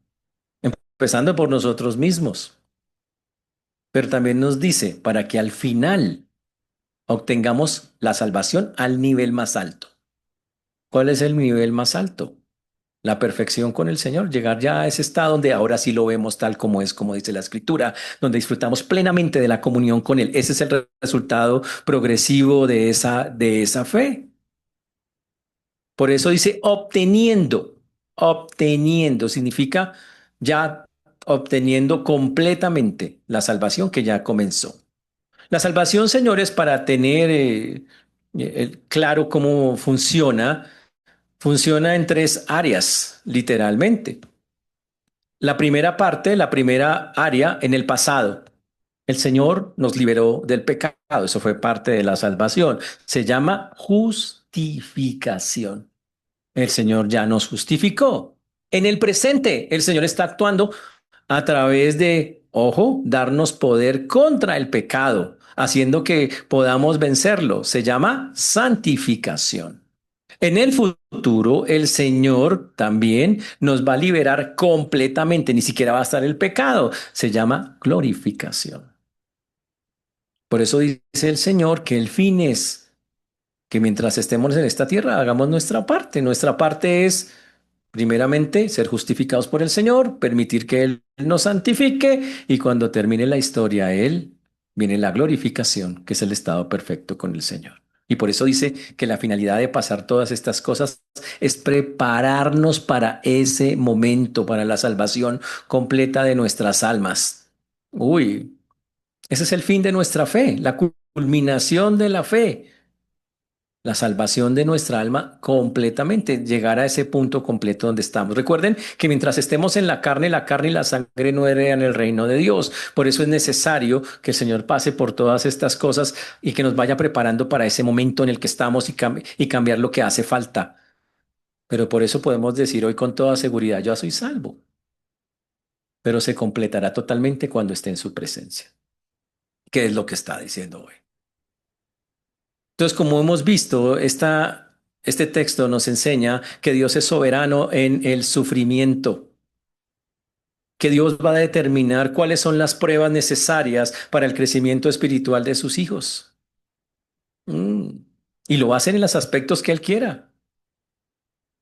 empezando por nosotros mismos. Pero también nos dice para que al final obtengamos la salvación al nivel más alto. ¿Cuál es el nivel más alto? La perfección con el Señor, llegar ya a ese estado donde ahora sí lo vemos tal como es, como dice la Escritura, donde disfrutamos plenamente de la comunión con Él. Ese es el resultado progresivo de esa fe. Por eso dice obteniendo. Obteniendo significa ya obteniendo completamente la salvación que ya comenzó. La salvación, señores, para tener claro cómo funciona, funciona en tres áreas, literalmente. La primera parte, la primera área en el pasado. El Señor nos liberó del pecado, eso fue parte de la salvación. Se llama justificación. El Señor ya nos justificó. En el presente, el Señor está actuando a través de, ojo, darnos poder contra el pecado, haciendo que podamos vencerlo. Se llama santificación. En el futuro, el Señor también nos va a liberar completamente, ni siquiera va a estar el pecado. Se llama glorificación. Por eso dice el Señor que el fin es que mientras estemos en esta tierra, hagamos nuestra parte. Nuestra parte es, primeramente, ser justificados por el Señor, permitir que Él nos santifique y cuando termine la historia, Él viene la glorificación, que es el estado perfecto con el Señor. Y por eso dice que la finalidad de pasar todas estas cosas es prepararnos para ese momento, para la salvación completa de nuestras almas. Uy, ese es el fin de nuestra fe, la culminación de la fe, la salvación de nuestra alma completamente, llegar a ese punto completo donde estamos. Recuerden que mientras estemos en la carne y la sangre no heredan el reino de Dios. Por eso es necesario que el Señor pase por todas estas cosas y que nos vaya preparando para ese momento en el que estamos y cambiar lo que hace falta. Pero por eso podemos decir hoy con toda seguridad, yo soy salvo, pero se completará totalmente cuando esté en su presencia, que es lo que está diciendo hoy. Entonces, como hemos visto, este texto nos enseña que Dios es soberano en el sufrimiento, que Dios va a determinar cuáles son las pruebas necesarias para el crecimiento espiritual de sus hijos. Mm. Y lo va a hacer en los aspectos que Él quiera.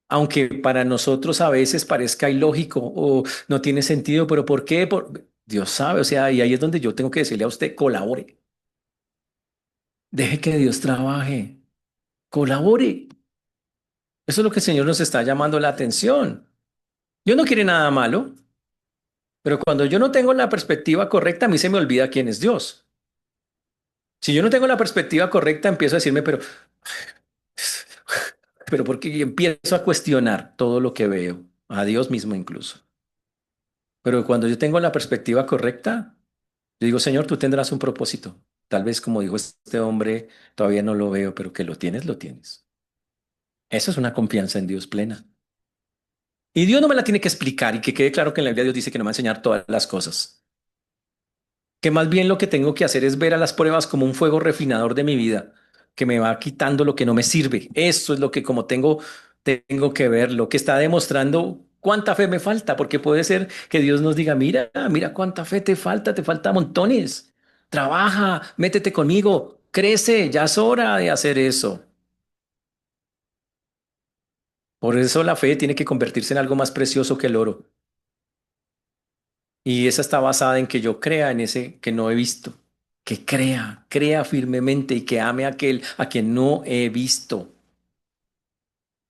Aunque para nosotros a veces parezca ilógico o no tiene sentido, pero ¿por qué? Dios sabe, o sea, y ahí es donde yo tengo que decirle a usted, colabore, deje que Dios trabaje, colabore. Eso es lo que el Señor nos está llamando la atención. Dios no quiere nada malo, pero cuando yo no tengo la perspectiva correcta, a mí se me olvida quién es Dios. Si yo no tengo la perspectiva correcta, empiezo a decirme, pero porque empiezo a cuestionar todo lo que veo, a Dios mismo incluso. Pero cuando yo tengo la perspectiva correcta, yo digo, Señor, tú tendrás un propósito. Tal vez como dijo este hombre, todavía no lo veo, pero que lo tienes, lo tienes. Eso es una confianza en Dios plena. Y Dios no me la tiene que explicar y que quede claro que en la Biblia Dios dice que no me va a enseñar todas las cosas. Que más bien lo que tengo que hacer es ver a las pruebas como un fuego refinador de mi vida, que me va quitando lo que no me sirve. Eso es lo que como tengo que ver, lo que está demostrando cuánta fe me falta, porque puede ser que Dios nos diga, mira, mira cuánta fe te falta montones. Trabaja, métete conmigo, crece, ya es hora de hacer eso. Por eso la fe tiene que convertirse en algo más precioso que el oro. Y esa está basada en que yo crea en ese que no he visto, que crea firmemente y que ame a aquel a quien no he visto,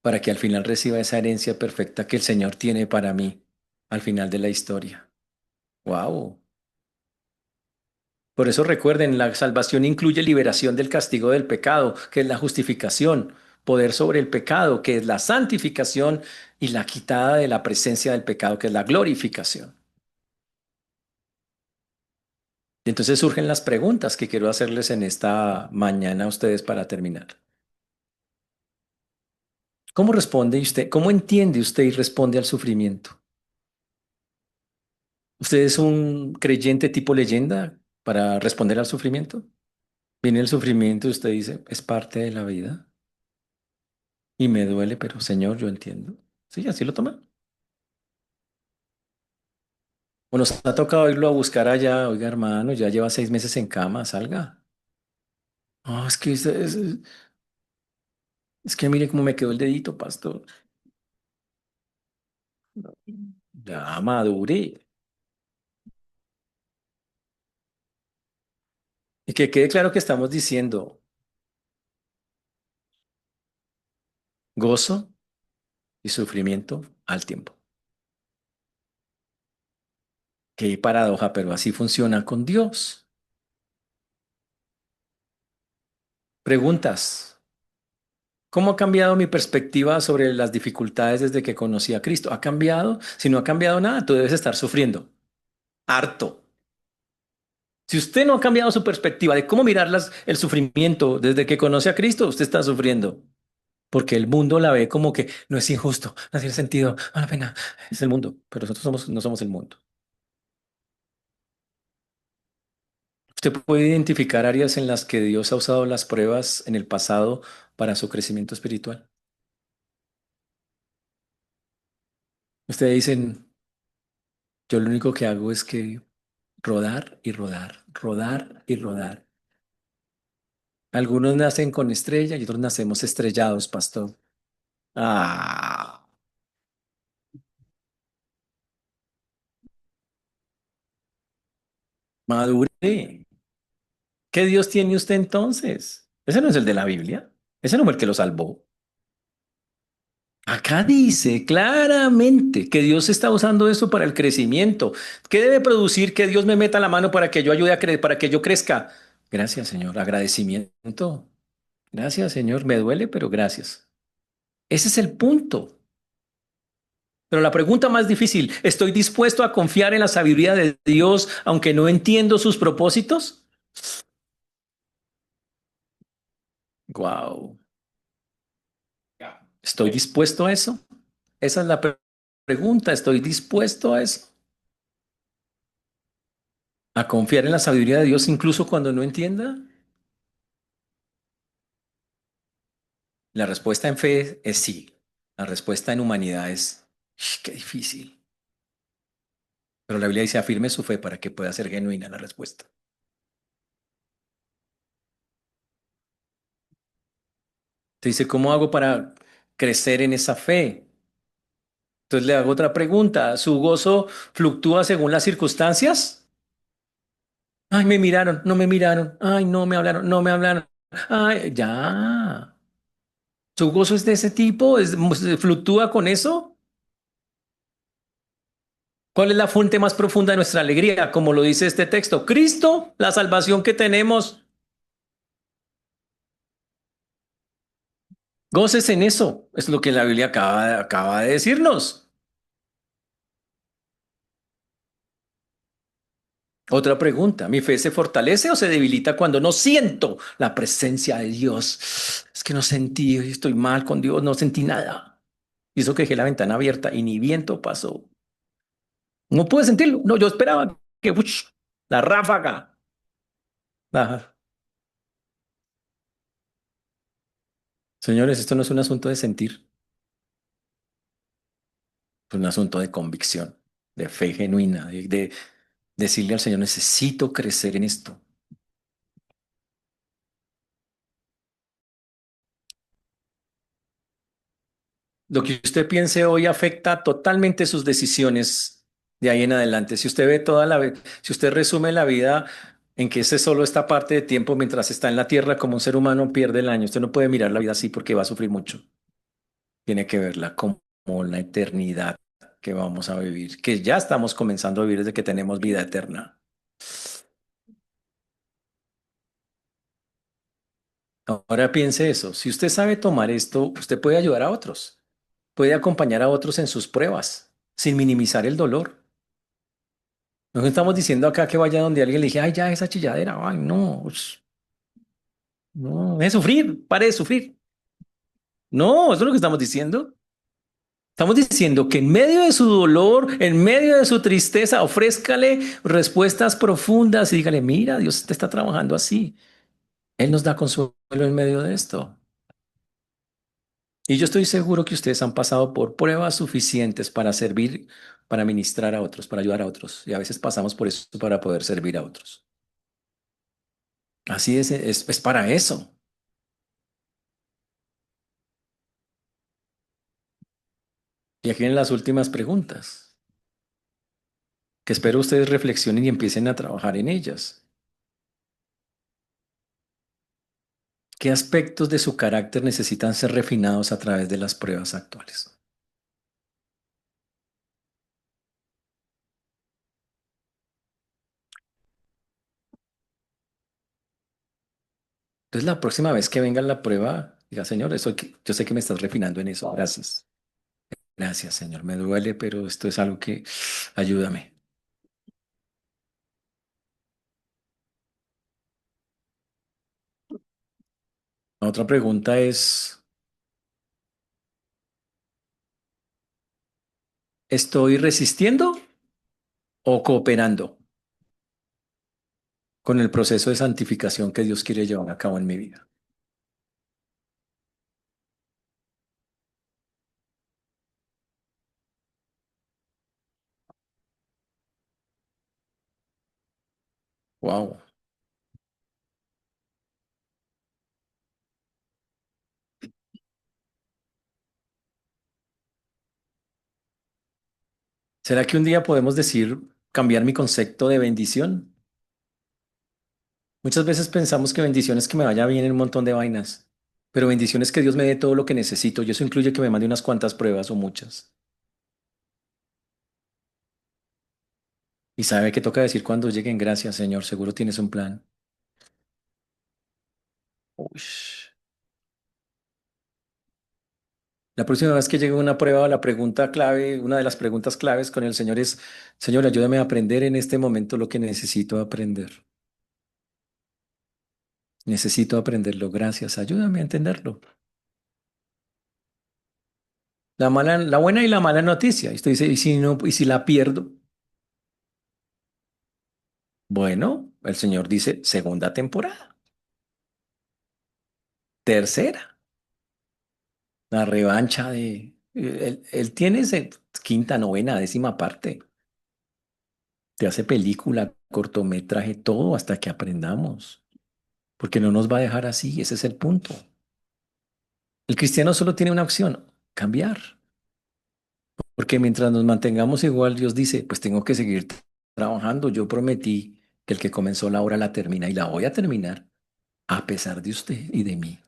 para que al final reciba esa herencia perfecta que el Señor tiene para mí al final de la historia. Wow. Por eso recuerden, la salvación incluye liberación del castigo del pecado, que es la justificación, poder sobre el pecado, que es la santificación, y la quitada de la presencia del pecado, que es la glorificación. Y entonces surgen las preguntas que quiero hacerles en esta mañana a ustedes para terminar. ¿Cómo responde usted? ¿Cómo entiende usted y responde al sufrimiento? ¿Usted es un creyente tipo leyenda para responder al sufrimiento? Viene el sufrimiento y usted dice, es parte de la vida y me duele, pero Señor, yo entiendo. Sí, así lo toma. O nos ha tocado irlo a buscar allá, oiga hermano, ya lleva 6 meses en cama, salga. Oh, es que mire cómo me quedó el dedito, pastor. Ya madure. Y que quede claro que estamos diciendo gozo y sufrimiento al tiempo. Qué paradoja, pero así funciona con Dios. Preguntas. ¿Cómo ha cambiado mi perspectiva sobre las dificultades desde que conocí a Cristo? ¿Ha cambiado? Si no ha cambiado nada, tú debes estar sufriendo. Harto. Si usted no ha cambiado su perspectiva de cómo mirar el sufrimiento desde que conoce a Cristo, usted está sufriendo. Porque el mundo la ve como que no es injusto, no tiene sentido, vale la pena. Es el mundo, pero nosotros no somos el mundo. Usted puede identificar áreas en las que Dios ha usado las pruebas en el pasado para su crecimiento espiritual. Ustedes dicen, yo lo único que hago es que rodar y rodar, rodar y rodar. Algunos nacen con estrella y otros nacemos estrellados, pastor. Ah, madure. ¿Qué Dios tiene usted entonces? Ese no es el de la Biblia. Ese no fue el que lo salvó. Acá dice claramente que Dios está usando eso para el crecimiento. ¿Qué debe producir que Dios me meta la mano para que yo ayude a crecer, para que yo crezca? Gracias, Señor. Agradecimiento. Gracias, Señor. Me duele, pero gracias. Ese es el punto. Pero la pregunta más difícil, ¿estoy dispuesto a confiar en la sabiduría de Dios aunque no entiendo sus propósitos? Wow. ¿Estoy dispuesto a eso? Esa es la pregunta. ¿Estoy dispuesto a eso? ¿A confiar en la sabiduría de Dios incluso cuando no entienda? La respuesta en fe es sí. La respuesta en humanidad es, qué difícil. Pero la Biblia dice, afirme su fe para que pueda ser genuina la respuesta. Te dice, ¿cómo hago para crecer en esa fe? Entonces le hago otra pregunta. ¿Su gozo fluctúa según las circunstancias? Ay, me miraron, no me miraron. Ay, no me hablaron, no me hablaron. Ay, ya. ¿Su gozo es de ese tipo? ¿Fluctúa con eso? ¿Cuál es la fuente más profunda de nuestra alegría? Como lo dice este texto, Cristo, la salvación que tenemos. Goces en eso. Es lo que la Biblia acaba de decirnos. Otra pregunta, ¿mi fe se fortalece o se debilita cuando no siento la presencia de Dios? Es que no sentí, estoy mal con Dios, no sentí nada. Y eso que dejé la ventana abierta y ni viento pasó. No pude sentirlo. No, yo esperaba que la ráfaga. Ajá. Señores, esto no es un asunto de sentir, es un asunto de convicción, de fe genuina, de decirle al Señor, necesito crecer en esto. Lo que usted piense hoy afecta totalmente sus decisiones de ahí en adelante. Si usted ve si usted resume la vida en que ese solo esta parte de tiempo mientras está en la tierra como un ser humano pierde el año. Usted no puede mirar la vida así porque va a sufrir mucho. Tiene que verla como la eternidad que vamos a vivir, que ya estamos comenzando a vivir desde que tenemos vida eterna. Ahora piense eso. Si usted sabe tomar esto, usted puede ayudar a otros, puede acompañar a otros en sus pruebas, sin minimizar el dolor. No estamos diciendo acá que vaya donde alguien le dije, ay, ya esa chilladera, ay, no, no, es sufrir, pare de sufrir. No, eso es lo que estamos diciendo. Estamos diciendo que en medio de su dolor, en medio de su tristeza, ofrézcale respuestas profundas y dígale, mira, Dios te está trabajando así. Él nos da consuelo en medio de esto. Y yo estoy seguro que ustedes han pasado por pruebas suficientes para servir, para ministrar a otros, para ayudar a otros. Y a veces pasamos por eso para poder servir a otros. Así es para eso. Y aquí vienen las últimas preguntas, que espero ustedes reflexionen y empiecen a trabajar en ellas. ¿Qué aspectos de su carácter necesitan ser refinados a través de las pruebas actuales? Entonces, la próxima vez que venga la prueba, diga, Señor, yo sé que me estás refinando en eso. Gracias. Gracias, Señor. Me duele, pero esto es algo que ayúdame. La otra pregunta es, ¿estoy resistiendo o cooperando con el proceso de santificación que Dios quiere llevar a cabo en mi vida? Wow. ¿Será que un día podemos decir, cambiar mi concepto de bendición? Muchas veces pensamos que bendición es que me vaya bien en un montón de vainas, pero bendición es que Dios me dé todo lo que necesito y eso incluye que me mande unas cuantas pruebas o muchas. Y sabe qué toca decir cuando lleguen, gracias, Señor, seguro tienes un plan. Ush. La próxima vez que llegue una prueba, la pregunta clave, una de las preguntas claves con el Señor es, Señor, ayúdame a aprender en este momento lo que necesito aprender. Necesito aprenderlo, gracias, ayúdame a entenderlo. La buena y la mala noticia. Y usted dice, ¿y si no, y si la pierdo? Bueno, el Señor dice, segunda temporada, tercera, la revancha de... Él tiene quinta, novena, décima parte. Te hace película, cortometraje, todo hasta que aprendamos. Porque no nos va a dejar así, ese es el punto. El cristiano solo tiene una opción, cambiar. Porque mientras nos mantengamos igual, Dios dice, pues tengo que seguir trabajando. Yo prometí que el que comenzó la obra la termina y la voy a terminar a pesar de usted y de mí.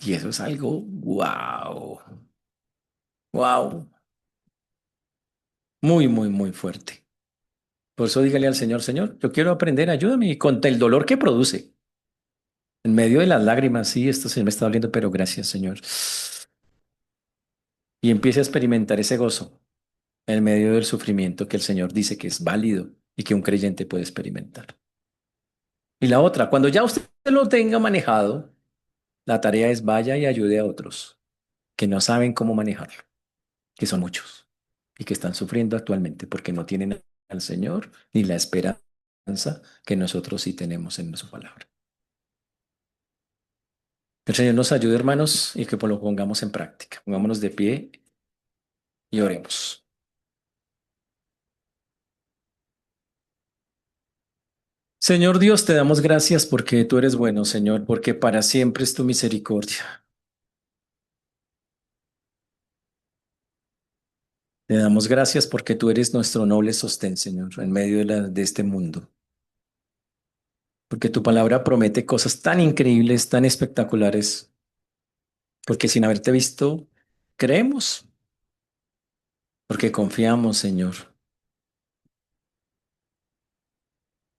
Y eso es algo, wow, wow, muy, muy, muy fuerte. Por eso dígale al Señor, Señor, yo quiero aprender, ayúdame y con el dolor que produce. En medio de las lágrimas, sí, esto se me está doliendo, pero gracias, Señor. Y empiece a experimentar ese gozo en medio del sufrimiento que el Señor dice que es válido y que un creyente puede experimentar. Y la otra, cuando ya usted lo tenga manejado, la tarea es vaya y ayude a otros que no saben cómo manejarlo, que son muchos y que están sufriendo actualmente porque no tienen al Señor ni la esperanza que nosotros sí tenemos en su palabra. Que el Señor nos ayude, hermanos, y que lo pongamos en práctica. Pongámonos de pie y oremos. Señor Dios, te damos gracias porque tú eres bueno, Señor, porque para siempre es tu misericordia. Te damos gracias porque tú eres nuestro noble sostén, Señor, en medio de este mundo. Porque tu palabra promete cosas tan increíbles, tan espectaculares, porque sin haberte visto, creemos, porque confiamos, Señor.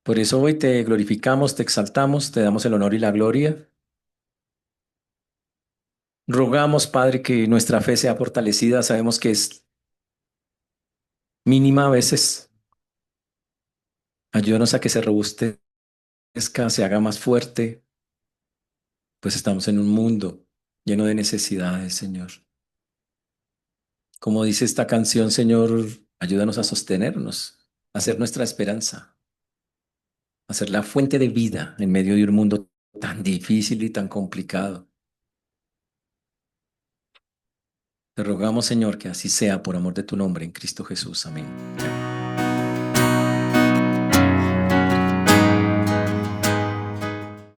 Por eso hoy te glorificamos, te exaltamos, te damos el honor y la gloria. Rogamos, Padre, que nuestra fe sea fortalecida. Sabemos que es mínima a veces. Ayúdanos a que se robustezca, se haga más fuerte, pues estamos en un mundo lleno de necesidades, Señor. Como dice esta canción, Señor, ayúdanos a sostenernos, a ser nuestra esperanza, a ser la fuente de vida en medio de un mundo tan difícil y tan complicado. Te rogamos, Señor, que así sea por amor de tu nombre en Cristo Jesús. Amén.